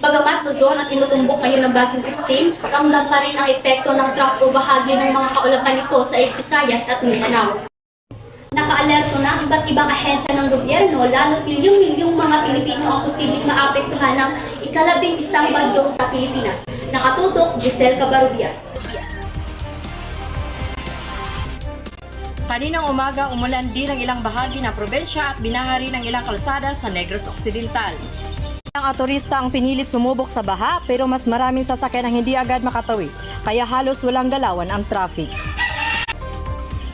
Bagamat Luzon ang tinutumbok ngayon ng Bagyong Christine, ramdam pa rin ang epekto ng trough o bahagi ng mga kaulapan nito sa Visayas at Mindanao. Nakaalerto na ang iba't ibang ahensya ng gobyerno, lalo't milyong-milyong mga Pilipino ang posibleng maapektuhan ng ika-11 bagyo sa Pilipinas. Nakatutok, Giselle Cabarubias. Kaninang umaga, umulan din ang ilang bahagi ng probensya at binaha rin ang ilang kalsada sa Negros Occidental. Ang motorista ang pinilit sumubok sa baha pero mas maraming sasakyan ang hindi agad makatawid, kaya halos walang galawan ang traffic.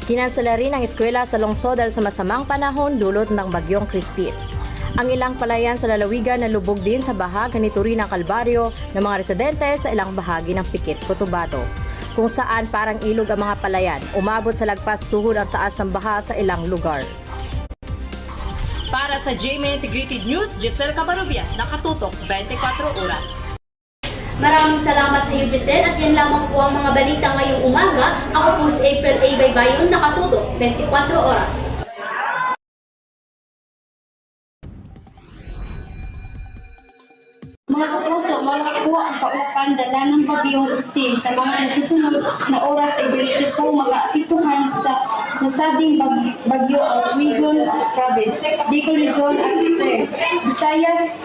Kinansela rin ang eskwela sa lungsod dahil sa masamang panahon dulot ng Bagyong Christine. Ang ilang palayan sa lalawigan na lubog din sa baha, ganito rin ang kalbaryo ng mga residente sa ilang bahagi ng Pikit, Cotabato, kung saan parang ilog ang mga palayan, umabot sa lagpas tuhod ang taas ng baha sa ilang lugar. Para sa GMA Integrated News, Giselle Cabarubias, nakatutok 24 oras. Maraming salamat sa iyo, Giselle, at yan lamang po ang mga balita ngayong umaga. Ako po si April A. Baybayon, nakatutok 24 oras. Mga kapuso, malaki po ang kaulapan dala ng Bagyong Christine. Sa mga nasusunod na oras ay diretso po mag-aapektuhan sa nasabing bagyo ang Quezon Province, Bicol Rizal at Eastern Visayas.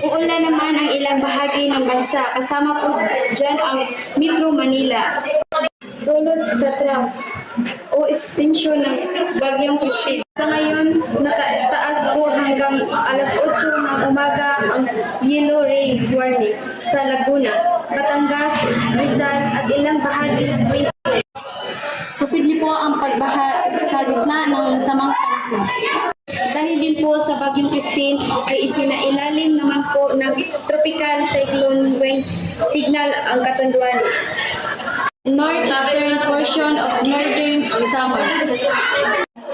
Uulan naman ang ilang bahagi ng bansa, kasama po dyan ang Metro Manila. Dulot sa trough o extension ng Bagyong Christine. Sa ngayon, nakataas po hanggang alas 8 ng umaga ang yellow rain warning sa Laguna, Batangas, Rizal at ilang bahagi ng Quezon. Posible po ang pagbaha sa gitna ng samang panahon. Dahil din po sa Bagyong Christine ay isinailalim naman po ng tropical cyclone wind signal ang Catanduanes, northeastern portion of northern Samar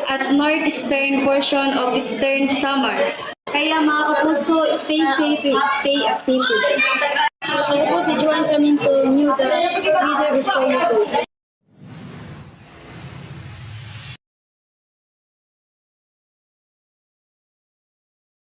at northeastern portion of eastern Samar. Kaya mga kapuso, stay safe and stay active. Ako po si Juan Sarmiento, New The Leader Before You Go.